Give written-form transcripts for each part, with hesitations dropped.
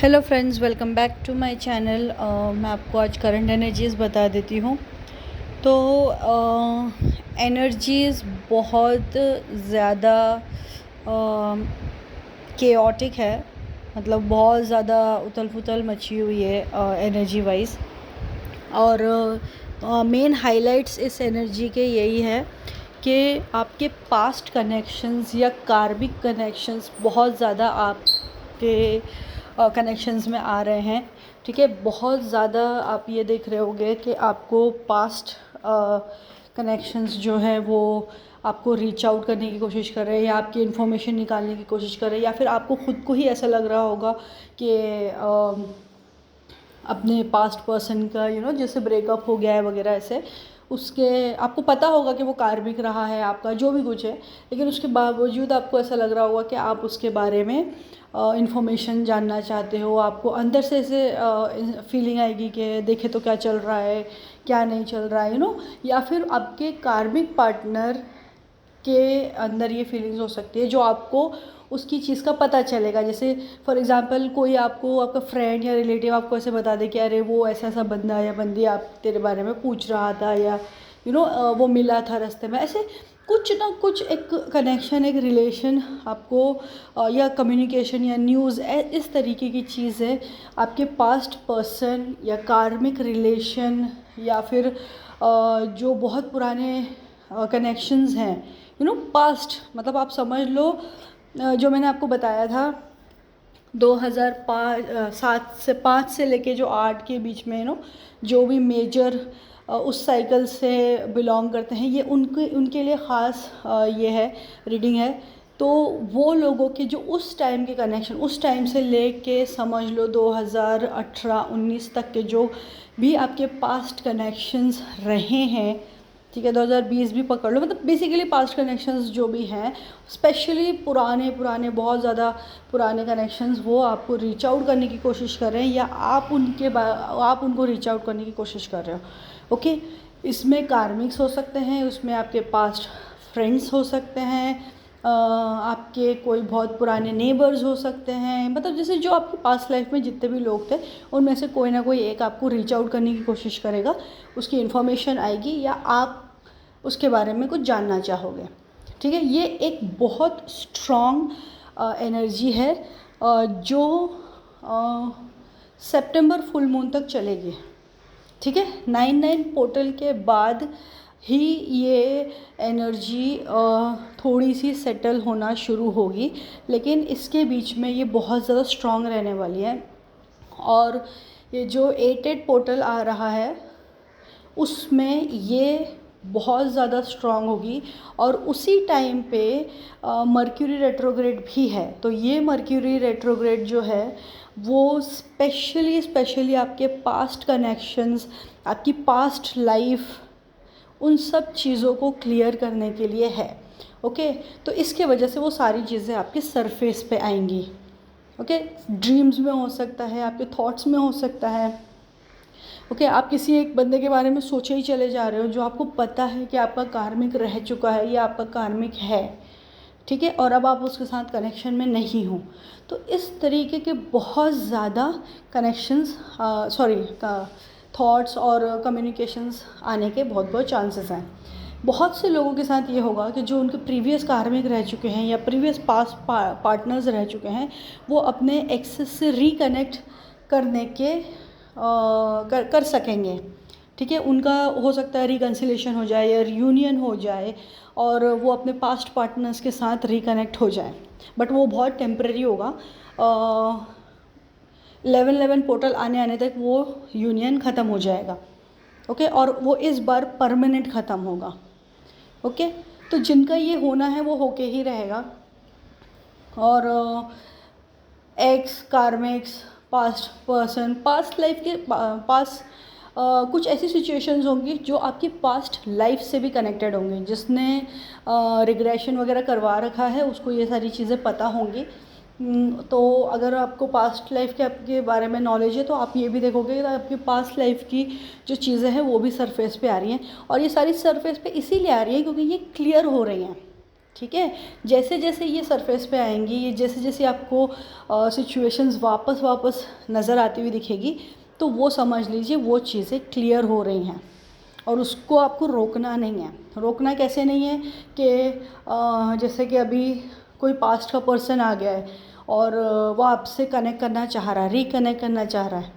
Hello friends, welcome back to my channel. मैं आपको आज करंट एनर्जीज़ बता देती हूँ। तो एनर्जीज़ बहुत ज़्यादा केओटिक है, मतलब बहुत ज़्यादा उथल पुथल मची हुई है एनर्जी वाइज। और मेन हाइलाइट्स इस एनर्जी के यही है कि आपके पास्ट कनेक्शंस या कार्मिक कनेक्शंस बहुत ज़्यादा आपके कनेक्शंस में आ रहे हैं। ठीक है, बहुत ज़्यादा आप ये देख रहे होंगे कि आपको पास्ट कनेक्शंस जो है वो आपको रीच आउट करने की कोशिश कर रहे हैं या आपकी इन्फॉर्मेशन निकालने की कोशिश कर रहे हैं, या फिर आपको ख़ुद को ही ऐसा लग रहा होगा कि अपने पास्ट पर्सन का जैसे ब्रेकअप हो गया है वगैरह, ऐसे उसके आपको पता होगा कि वो कार्मिक रहा है आपका जो भी कुछ है, लेकिन उसके बावजूद आपको ऐसा लग रहा होगा कि आप उसके बारे में इंफॉर्मेशन जानना चाहते हो। आपको अंदर से ऐसे फीलिंग आएगी कि देखे तो क्या चल रहा है, क्या नहीं चल रहा है, या फिर आपके कार्मिक पार्टनर के अंदर ये फीलिंग्स हो सकती है जो आपको उसकी चीज़ का पता चलेगा। जैसे फॉर एग्जांपल कोई आपको, आपका फ्रेंड या रिलेटिव आपको ऐसे बता दे कि अरे वो ऐसा ऐसा बंदा या बंदी आप तेरे बारे में पूछ रहा था, या वो मिला था रास्ते में, ऐसे कुछ ना कुछ एक कनेक्शन, एक रिलेशन आपको या कम्युनिकेशन या न्यूज़ इस तरीके की चीज़ है आपके पास्ट पर्सन या कार्मिक रिलेशन, या फिर जो बहुत पुराने कनेक्शंस हैं पास्ट, मतलब आप समझ लो जो मैंने आपको बताया था 2007 से 5 से लेके जो 8 के बीच में जो भी मेजर उस साइकिल से बिलोंग करते हैं, ये उनके लिए ख़ास ये है रीडिंग है। तो वो लोगों के जो उस टाइम के कनेक्शन, उस टाइम से लेके समझ लो 2018-19 तक के जो भी आपके पास्ट कनेक्शंस रहे हैं, ठीक है, 2020 भी पकड़ लो, मतलब बेसिकली पास्ट कनेक्शंस जो भी हैं, स्पेशली पुराने बहुत ज़्यादा पुराने कनेक्शंस, वो आपको रीच आउट करने की कोशिश कर रहे हैं या आप उनको रीच आउट करने की कोशिश कर रहे हो। ओके, इसमें कार्मिक्स हो सकते हैं, उसमें आपके पास्ट फ्रेंड्स हो सकते हैं, आपके कोई बहुत पुराने नेबर्स हो सकते हैं, मतलब जैसे जो आपके पास्ट लाइफ में जितने भी लोग थे उनमें से कोई ना कोई एक आपको रीच आउट करने की कोशिश करेगा, उसकी इन्फॉर्मेशन आएगी या आप उसके बारे में कुछ जानना चाहोगे। ठीक है, ये एक बहुत स्ट्रॉन्ग एनर्जी है जो सितंबर फुल मून तक चलेगी। ठीक है, 9/9 पोर्टल के बाद ही ये एनर्जी थोड़ी सी सेटल होना शुरू होगी, लेकिन इसके बीच में ये बहुत ज़्यादा स्ट्रॉन्ग रहने वाली है। और ये जो 8/8 पोर्टल आ रहा है उसमें ये बहुत ज़्यादा स्ट्रॉन्ग होगी, और उसी टाइम पे मर्क्यूरी रेट्रोग्रेड भी है। तो ये मर्क्यूरी रेट्रोग्रेड जो है वो स्पेशली आपके पास्ट कनेक्शंस, आपकी पास्ट लाइफ, उन सब चीज़ों को क्लियर करने के लिए है। ओके, तो इसके वजह से वो सारी चीज़ें आपके सरफेस पे आएंगी। ओके, ड्रीम्स में हो सकता है, आपके थॉट्स में हो सकता है। ओके, आप किसी एक बंदे के बारे में सोचे ही चले जा रहे हो जो आपको पता है कि आपका कार्मिक रह चुका है या आपका कार्मिक है, ठीक है, और अब आप उसके साथ कनेक्शन में नहीं हो। तो इस तरीके के बहुत ज़्यादा कनेक्शंस, थॉट्स और कम्युनिकेशंस आने के बहुत चांसेस हैं। बहुत से लोगों के साथ ये होगा कि जो उनके प्रीवियस कार्मिक रह चुके हैं या प्रीवियस पास्ट पार्टनर्स रह चुके हैं, वो अपने एक्सेस से रिकनेक्ट करने के कर सकेंगे। ठीक है, उनका हो सकता है रिकन्सिलेशन हो जाए या रियूनियन हो जाए और वो अपने पास्ट पार्टनर्स के साथ रिकनेक्ट हो जाए, बट वो बहुत टेम्परेरी होगा। 11/11 पोर्टल आने तक वो यूनियन ख़त्म हो जाएगा। ओके, और वो इस बार परमानेंट ख़त्म होगा। ओके, तो जिनका ये होना है वो होके ही रहेगा। और x karmics, past person, past life के पास कुछ ऐसी सिचुएशंस होंगी जो आपकी पास्ट लाइफ से भी कनेक्टेड होंगी। जिसने रिग्रेशन वगैरह करवा रखा है उसको ये सारी चीज़ें पता होंगी। तो अगर आपको पास्ट लाइफ के आपके बारे में नॉलेज है तो आप ये भी देखोगे कि आपकी पास्ट लाइफ की जो चीज़ें हैं वो भी सरफेस पे आ रही हैं, और ये सारी सरफेस पे इसीलिए आ रही हैं क्योंकि ये क्लियर हो रही हैं। ठीक है। जैसे जैसे ये सरफेस पे आएंगी, ये जैसे जैसे आपको सिचुएशंस वापस वापस नज़र आती हुई दिखेगी, तो वो समझ लीजिए वो चीज़ें क्लियर हो रही हैं और उसको आपको रोकना नहीं है। रोकना कैसे नहीं है कि जैसे कि अभी कोई पास्ट का पर्सन आ गया है और वो आपसे कनेक्ट करना चाह रहा है, रिकनेक्ट करना चाह रहा है,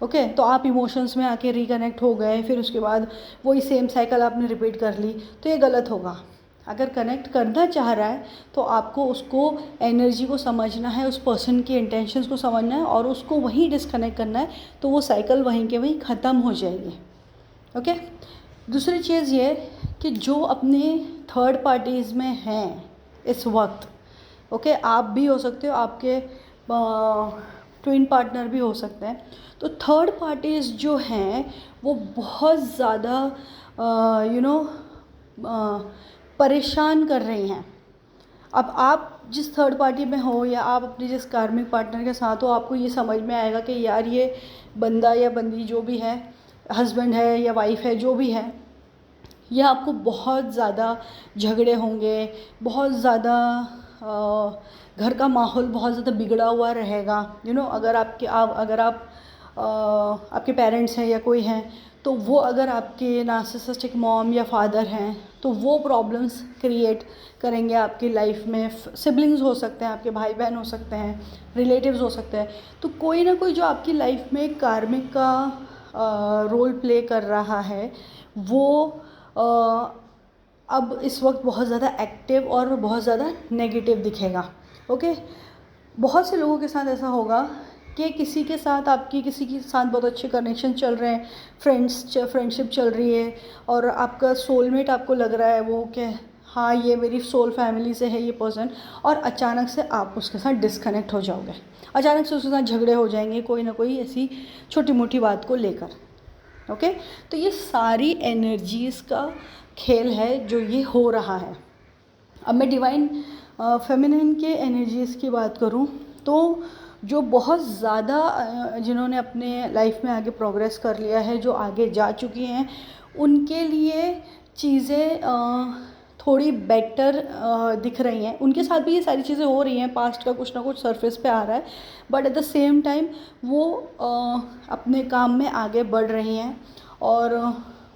ओके तो आप इमोशंस में आके रिकनेक्ट हो गए, फिर उसके बाद वही सेम साइकिल आपने रिपीट कर ली, तो ये गलत होगा। अगर कनेक्ट करना चाह रहा है तो आपको उसको एनर्जी को समझना है, उस पर्सन की इंटेंशंस को समझना है और उसको वहीं डिस्कनेक्ट करना है, तो वो साइकिल वहीं के वहीं ख़त्म हो जाएगी, ओके। दूसरी चीज़ ये कि जो अपने थर्ड पार्टीज़ में हैं इस वक्त, ओके आप भी हो सकते हो, आपके ट्विन पार्टनर भी हो सकते हैं, तो थर्ड पार्टीज़ जो हैं वो बहुत ज़्यादा परेशान कर रही हैं। अब आप जिस थर्ड पार्टी में हो या आप अपने जिस कार्मिक पार्टनर के साथ हो, आपको ये समझ में आएगा कि यार ये बंदा या बंदी जो भी है, हस्बैंड है या वाइफ है, जो भी है, ये आपको बहुत ज़्यादा झगड़े होंगे, बहुत ज़्यादा घर का माहौल बहुत ज़्यादा बिगड़ा हुआ रहेगा। अगर आपके पेरेंट्स हैं या कोई हैं, तो वो अगर आपके नार्सिसिस्टिक मॉम या फादर हैं, तो वो प्रॉब्लम्स क्रिएट करेंगे आपकी लाइफ में। सिबलिंग्स हो सकते हैं, आपके भाई बहन हो सकते हैं, रिलेटिव्स हो सकते हैं, तो कोई ना कोई जो आपकी लाइफ में कार्मिक का रोल प्ले कर रहा है, वो अब इस वक्त बहुत ज़्यादा एक्टिव और बहुत ज़्यादा नेगेटिव दिखेगा, ओके। बहुत से लोगों के साथ ऐसा होगा कि किसी के साथ बहुत अच्छे कनेक्शन चल रहे हैं, फ्रेंडशिप चल रही है और आपका सोलमेट आपको लग रहा है वो कि हाँ ये मेरी सोल फैमिली से है ये पर्सन, और अचानक से आप उसके साथ डिस्कनेक्ट हो जाओगे, अचानक से उसके साथ झगड़े हो जाएंगे कोई ना कोई ऐसी छोटी मोटी बात को लेकर, ओके। तो ये सारी एनर्जीज़ का खेल है जो ये हो रहा है। अब मैं डिवाइन फेमिनिन के एनर्जीज़ की बात करूं तो जो बहुत ज़्यादा जिन्होंने अपने लाइफ में आगे प्रोग्रेस कर लिया है, जो आगे जा चुकी हैं, उनके लिए चीज़ें थोड़ी बेटर दिख रही हैं। उनके साथ भी ये सारी चीज़ें हो रही हैं, पास्ट का कुछ ना कुछ सरफेस पे आ रहा है, but at the same time वो अपने काम में आगे बढ़ रही हैं और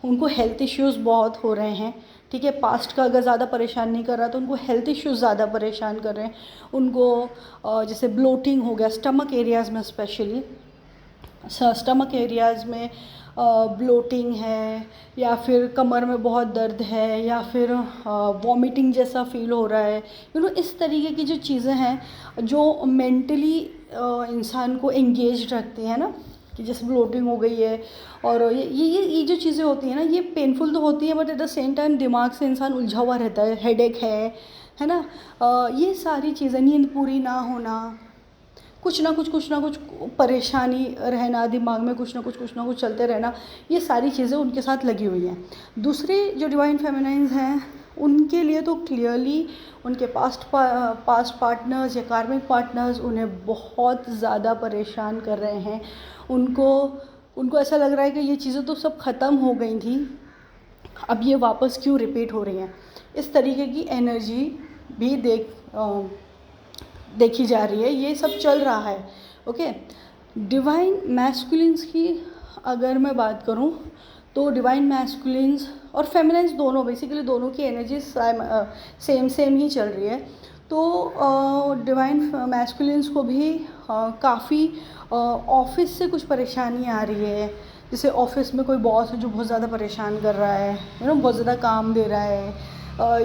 उनको हेल्थ इश्यूज़ बहुत हो रहे हैं, ठीक है। पास्ट का अगर ज़्यादा परेशान नहीं कर रहा तो उनको हेल्थ इश्यूज़ ज़्यादा परेशान कर रहे हैं उनको। जैसे ब्लोटिंग हो गया स्टमक एरियाज़ में, स्पेशली स्टमक एरियाज़ में ब्लोटिंग है, या फिर कमर में बहुत दर्द है, या फिर वॉमिटिंग जैसा फील हो रहा है, इस तरीके की जो चीज़ें हैं जो मेंटली इंसान को एंगेज रखती हैं ना, कि जैसे ब्लोटिंग हो गई है, और ये जो चीज़ें होती हैं ना, ये पेनफुल तो होती है, but at the same time दिमाग से इंसान उलझा हुआ रहता है, हेडेक है ना। ये सारी चीज़ें, नींद पूरी ना होना, कुछ ना कुछ परेशानी रहना, दिमाग में कुछ ना कुछ चलते रहना, ये सारी चीज़ें उनके साथ लगी हुई हैं। दूसरे जो डिवाइन फेमिनाइन्स हैं, उनके लिए तो क्लियरली उनके पास्ट पार्टनर्स या कार्मिक पार्टनर्स उन्हें बहुत ज़्यादा परेशान कर रहे हैं। उनको ऐसा लग रहा है कि ये चीज़ें तो सब ख़त्म हो गई थी, अब ये वापस क्यों रिपीट हो रही हैं। इस तरीके की एनर्जी भी देखी जा रही है, ये सब चल रहा है, ओके। डिवाइन मैस्कुलिन्स की अगर मैं बात करूं तो डिवाइन मैस्कुलिन्स और फेमिनाइन्स दोनों, बेसिकली दोनों की एनर्जी सेम ही चल रही है। तो डिवाइन मैस्कुलिन्स को भी काफ़ी ऑफिस से कुछ परेशानी आ रही है। जैसे ऑफिस में कोई बॉस है जो बहुत ज़्यादा परेशान कर रहा है, बहुत ज़्यादा काम दे रहा है,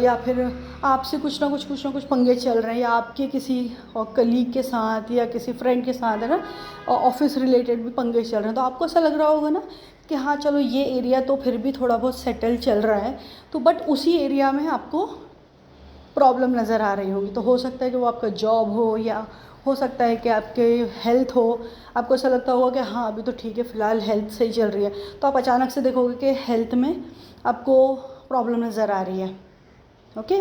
या फिर आपसे कुछ ना कुछ पंगे चल रहे हैं, या आपके किसी कलीग के साथ या किसी फ्रेंड के साथ, है ना, ऑफिस रिलेटेड भी पंगे चल रहे हैं। तो आपको ऐसा लग रहा होगा ना कि हाँ चलो ये एरिया तो फिर भी थोड़ा बहुत सेटल चल रहा है, तो बट उसी एरिया में आपको प्रॉब्लम नज़र आ रही होगी। तो हो सकता है कि वो आपका जॉब हो, या हो सकता है कि आपके हेल्थ हो। आपको ऐसा लगता होगा कि हाँ अभी तो ठीक है, फ़िलहाल हेल्थ सही चल रही है, तो आप अचानक से देखोगे कि हेल्थ में आपको प्रॉब्लम नज़र आ रही है, ओके।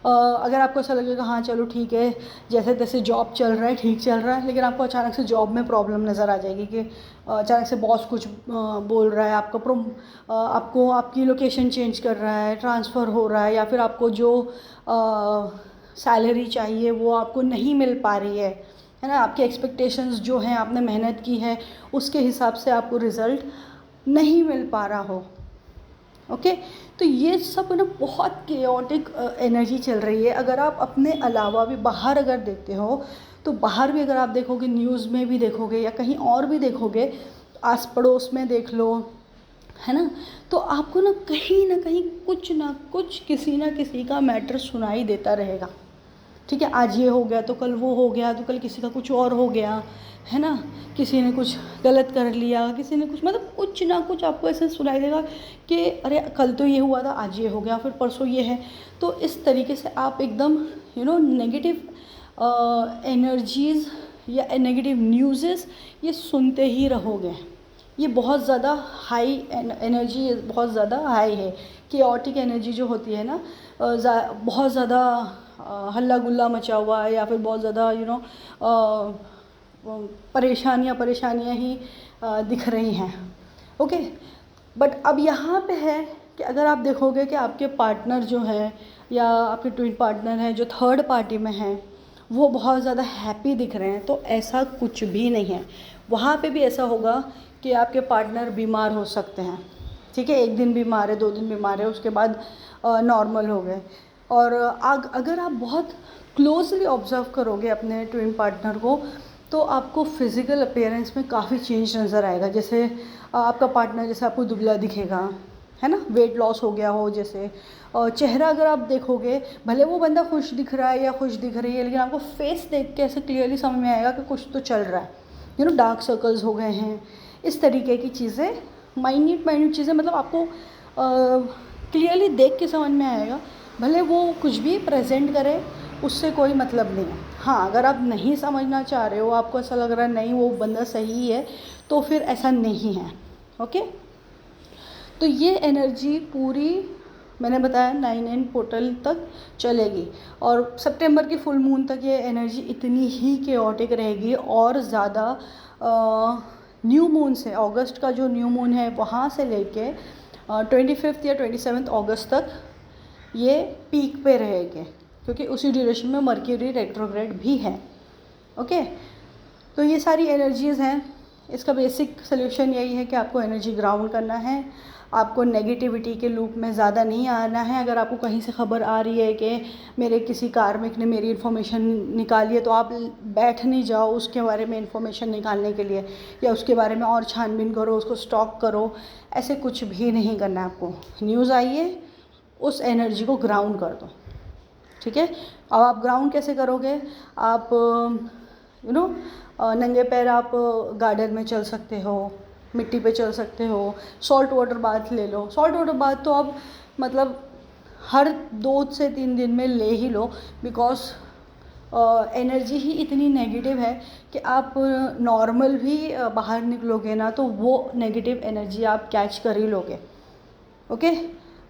अगर आपको ऐसा लगेगा हाँ चलो ठीक है, जैसे तैसे जॉब चल रहा है, ठीक चल रहा है, लेकिन आपको अचानक से जॉब में प्रॉब्लम नज़र आ जाएगी कि अचानक से बॉस कुछ बोल रहा है, आपको आपकी लोकेशन चेंज कर रहा है, ट्रांसफ़र हो रहा है, या फिर आपको जो सैलरी चाहिए वो आपको नहीं मिल पा रही है ना, आपकी एक्सपेक्टेशंस जो हैं, आपने मेहनत की है उसके हिसाब से आपको रिज़ल्ट नहीं मिल पा रहा हो। ओके तो ये सब ना बहुत केओटिक एनर्जी चल रही है। अगर आप अपने अलावा भी बाहर अगर देखते हो तो बाहर भी अगर आप देखोगे, न्यूज़ में भी देखोगे या कहीं और भी देखोगे, आस पड़ोस में देख लो, है ना, तो आपको ना कहीं ना कुछ किसी ना किसी का मैटर सुनाई देता रहेगा। ठीक है, आज ये हो गया तो कल वो हो गया, तो कल किसी का कुछ और हो गया, है ना, किसी ने कुछ गलत कर लिया, किसी ने कुछ, मतलब कुछ ना कुछ आपको ऐसे सुनाई देगा कि अरे कल तो ये हुआ था, आज ये हो गया, फिर परसों ये है। तो इस तरीके से आप एकदम नेगेटिव एनर्जीज़ या नेगेटिव न्यूज़ेस ये सुनते ही रहोगे। ये बहुत ज़्यादा हाई एनर्जी, बहुत ज़्यादा हाई है। केओटिक एनर्जी जो होती है ना, बहुत ज़्यादा हल्ला गुल्ला मचा हुआ है, या फिर बहुत ज़्यादा परेशानियाँ ही दिख रही हैं। ओके, बट अब यहाँ पे है कि अगर आप देखोगे कि आपके पार्टनर जो है या आपके ट्विन पार्टनर हैं जो थर्ड पार्टी में हैं, वो बहुत ज़्यादा हैप्पी दिख रहे हैं, तो ऐसा कुछ भी नहीं है। वहाँ पे भी ऐसा होगा कि आपके पार्टनर बीमार हो सकते हैं। ठीक है, एक दिन बीमार है, 2 दिन बीमार है, उसके बाद नॉर्मल हो गए। और अगर आप बहुत क्लोजली ऑब्ज़र्व करोगे अपने ट्विन पार्टनर को, तो आपको फिज़िकल अपीयरेंस में काफ़ी चेंज नज़र आएगा। जैसे आपका पार्टनर जैसे आपको दुबला दिखेगा, है ना, वेट लॉस हो गया हो जैसे, और चेहरा अगर आप देखोगे, भले वो बंदा खुश दिख रहा है या खुश दिख रही है, लेकिन आपको फेस देख के ऐसे क्लियरली समझ में आएगा कि कुछ तो चल रहा है। डार्क सर्कल्स हो गए हैं, इस तरीके की चीज़ें, माइन्यूट चीज़ें, मतलब आपको क्लियरली देख के समझ में आएगा। भले वो कुछ भी प्रेजेंट करे, उससे कोई मतलब नहीं है। हाँ, अगर आप नहीं समझना चाह रहे हो, आपको ऐसा लग रहा है नहीं वो बंदा सही है, तो फिर ऐसा नहीं है। ओके, तो ये एनर्जी पूरी मैंने बताया 9 पोर्टल तक चलेगी, और सितंबर की फुल मून तक ये एनर्जी इतनी ही केओटिक रहेगी। और ज़्यादा न्यू मून से, अगस्त का जो न्यू मून है वहाँ से लेके 25 या 27 अगस्त तक ये पीक पे रहेंगे, क्योंकि उसी ड्यूरेशन में मर्क्यूरी रेट्रोग्रेड भी है। ओके, तो ये सारी एनर्जीज़ हैं। इसका बेसिक सोल्यूशन यही है कि आपको एनर्जी ग्राउंड करना है, आपको नेगेटिविटी के लूप में ज़्यादा नहीं आना है। अगर आपको कहीं से खबर आ रही है कि मेरे किसी कार्मिक ने मेरी इन्फॉर्मेशन निकाली है, तो आप बैठ नहीं जाओ उसके बारे में इन्फॉर्मेशन निकालने के लिए, या उसके बारे में और छानबीन करो, उसको स्टॉक करो, ऐसे कुछ भी नहीं करना है आपको। न्यूज़ आई है, उस एनर्जी को ग्राउंड कर दो। ठीक है, अब आप ग्राउंड कैसे करोगे? आप नंगे पैर आप गार्डन में चल सकते हो, मिट्टी पे चल सकते हो, सॉल्ट वाटर बाथ ले लो। सॉल्ट वाटर बाथ तो आप मतलब हर 2 से 3 दिन में ले ही लो, बिकॉज एनर्जी ही इतनी नेगेटिव है कि आप नॉर्मल भी बाहर निकलोगे ना, तो वो नेगेटिव एनर्जी आप कैच कर ही लोगे। ओके,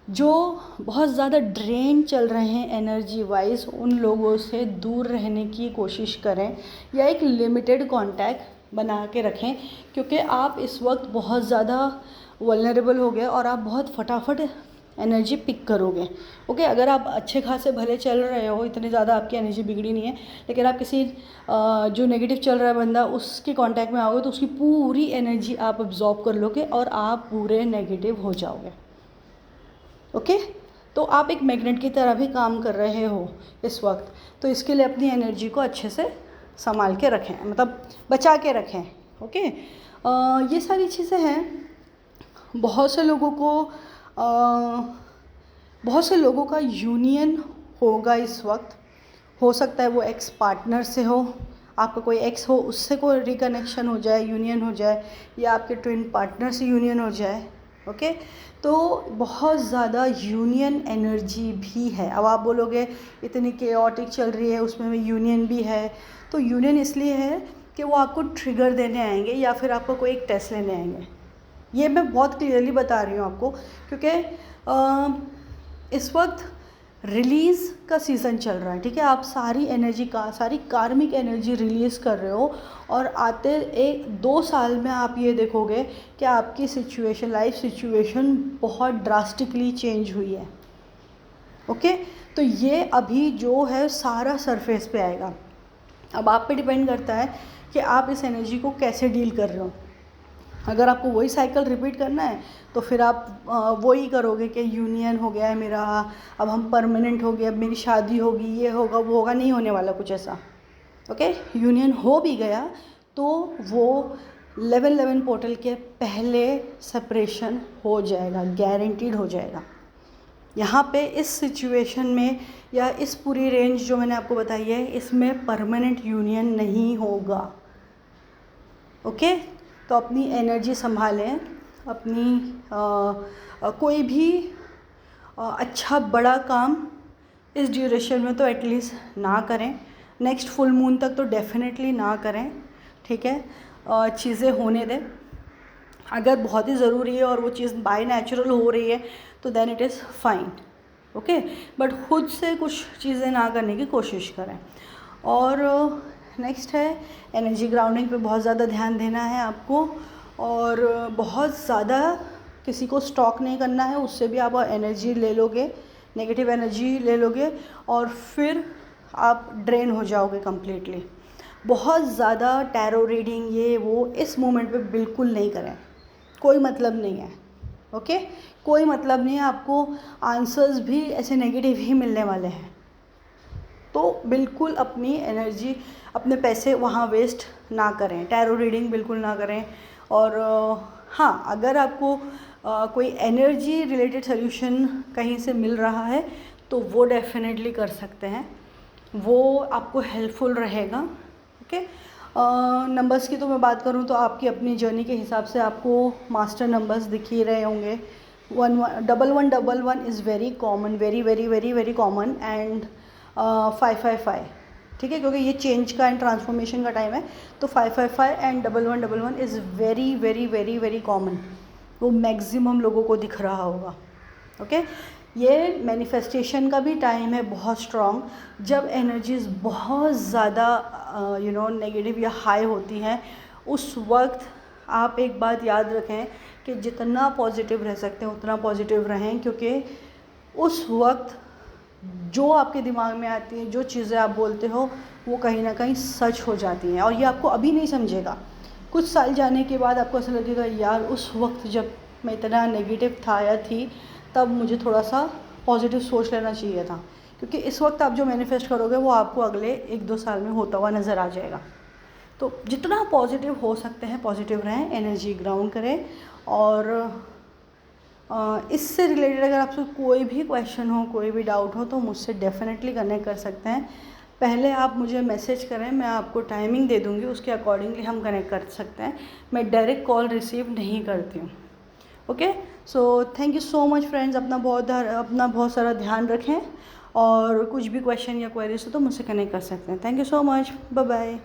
जो बहुत ज़्यादा ड्रेन चल रहे हैं एनर्जी वाइज, उन लोगों से दूर रहने की कोशिश करें, या एक लिमिटेड कांटेक्ट बना के रखें, क्योंकि आप इस वक्त बहुत ज़्यादा वल्नरेबल हो गए और आप बहुत फटाफट एनर्जी पिक करोगे। ओके, अगर आप अच्छे खासे भले चल रहे हो, इतनी ज़्यादा आपकी एनर्जी बिगड़ी नहीं है, लेकिन आप किसी जो नेगेटिव चल रहा है बंदा, उसके कांटेक्ट में आओगे तो उसकी पूरी एनर्जी आप अब्जॉर्ब कर लोगे और आप पूरे नेगेटिव हो जाओगे। ओके, तो आप एक मैग्नेट की तरह भी काम कर रहे हो इस वक्त, तो इसके लिए अपनी एनर्जी को अच्छे से संभाल के रखें, मतलब बचा के रखें। ओके, ये सारी चीज़ें हैं। बहुत से लोगों का यूनियन होगा इस वक्त। हो सकता है वो एक्स पार्टनर से हो, आपका कोई एक्स हो उससे कोई रिकनेक्शन हो जाए, यूनियन हो जाए, या आपके ट्विन पार्टनर से यूनियन हो जाए। ओके, तो बहुत ज़्यादा यूनियन एनर्जी भी है। अब आप बोलोगे इतनी केओटिक चल रही है, उसमें भी यूनियन भी है, तो यूनियन इसलिए है कि वो आपको ट्रिगर देने आएंगे या फिर आपको कोई एक टेस्ट लेने आएंगे। ये मैं बहुत क्लियरली बता रही हूँ आपको, क्योंकि इस वक्त रिलीज़ का सीज़न चल रहा है, ठीक है। आप सारी एनर्जी का सारी कार्मिक एनर्जी रिलीज़ कर रहे हो और आते 1-2 साल में आप ये देखोगे कि आपकी सिचुएशन, लाइफ सिचुएशन बहुत ड्रास्टिकली चेंज हुई है। ओके, तो ये अभी जो है सारा सरफेस पे आएगा। अब आप पे डिपेंड करता है कि आप इस एनर्जी को कैसे डील कर रहे हो। अगर आपको वही साइकिल रिपीट करना है तो फिर आप वही करोगे कि यूनियन हो गया है मेरा, अब हम परमानेंट हो गए, अब मेरी शादी होगी, ये होगा वो होगा। नहीं होने वाला कुछ ऐसा। ओके, यूनियन हो भी गया तो वो लेवल 11 पोर्टल के पहले सेपरेशन हो जाएगा, गारंटीड हो जाएगा। यहाँ पे इस सिचुएशन में या इस पूरी रेंज जो मैंने आपको बताई है, इसमें परमानेंट यूनियन नहीं होगा। ओके, तो अपनी एनर्जी संभालें, अपनी कोई भी अच्छा बड़ा काम इस ड्यूरेशन में तो एटलीस्ट ना करें। नेक्स्ट फुल मून तक तो डेफिनेटली ना करें, ठीक है। चीज़ें होने दें। अगर बहुत ही ज़रूरी है और वो चीज़ बाय नेचुरल हो रही है तो then it is fine. Okay, but खुद से कुछ चीज़ें ना करने की कोशिश करें। और नेक्स्ट है एनर्जी ग्राउंडिंग पे बहुत ज़्यादा ध्यान देना है आपको, और बहुत ज़्यादा किसी को स्टॉक नहीं करना है। उससे भी आप एनर्जी ले लोगे, नेगेटिव एनर्जी ले लोगे और फिर आप ड्रेन हो जाओगे कम्प्लीटली। बहुत ज़्यादा टैरो रीडिंग ये वो इस मोमेंट पे बिल्कुल नहीं करें, कोई मतलब नहीं है। ओके, कोई मतलब नहीं है। आपको आंसर्स भी ऐसे नेगेटिव ही मिलने वाले हैं, तो बिल्कुल अपनी एनर्जी, अपने पैसे वहाँ वेस्ट ना करें, टैरो रीडिंग बिल्कुल ना करें। और हाँ, अगर आपको कोई एनर्जी रिलेटेड सोल्यूशन कहीं से मिल रहा है तो वो डेफिनेटली कर सकते हैं, वो आपको हेल्पफुल रहेगा। ओके, नंबर्स की तो मैं बात करूँ तो आपकी अपनी जर्नी के हिसाब से आपको मास्टर नंबर्स दिख ही रहे होंगे। 111111 is very common, very very very very common, and 555, ठीक है, क्योंकि ये चेंज का एंड ट्रांसफॉर्मेशन का टाइम है। तो 555 and 1111 is very very very very common, वो मैक्सिमम लोगों को दिख रहा होगा। ओके, ये मैनिफेस्टेशन का भी टाइम है बहुत स्ट्रॉन्ग। जब एनर्जीज़ बहुत ज़्यादा नेगेटिव या हाई होती हैं, उस वक्त आप एक बात याद रखें कि जितना पॉजिटिव रह सकते हैं उतना पॉजिटिव रहें, क्योंकि उस वक्त जो आपके दिमाग में आती है, जो चीज़ें आप बोलते हो, वो कहीं ना कहीं सच हो जाती हैं। और ये आपको अभी नहीं समझेगा, कुछ साल जाने के बाद आपको ऐसा लगेगा यार उस वक्त जब मैं इतना नेगेटिव था या थी, तब मुझे थोड़ा सा पॉजिटिव सोच लेना चाहिए था। क्योंकि इस वक्त आप जो मैनिफेस्ट करोगे वो आपको अगले 1-2 साल में होता हुआ नज़र आ जाएगा। तो जितना पॉजिटिव हो सकते हैं पॉजिटिव रहें, एनर्जी ग्राउंड करें। और इससे रिलेटेड अगर आपसे कोई भी क्वेश्चन हो, कोई भी डाउट हो, तो मुझसे डेफिनेटली कनेक्ट कर सकते हैं। पहले आप मुझे मैसेज करें, मैं आपको टाइमिंग दे दूँगी, उसके अकॉर्डिंगली हम कनेक्ट कर सकते हैं। मैं डायरेक्ट कॉल रिसीव नहीं करती हूँ। Okay, so thank you so much friends. अपना बहुत सारा ध्यान रखें, और कुछ भी क्वेश्चन या क्वेरीज हो तो मुझसे कनेक्ट कर सकते हैं। Thank you so much, bye bye.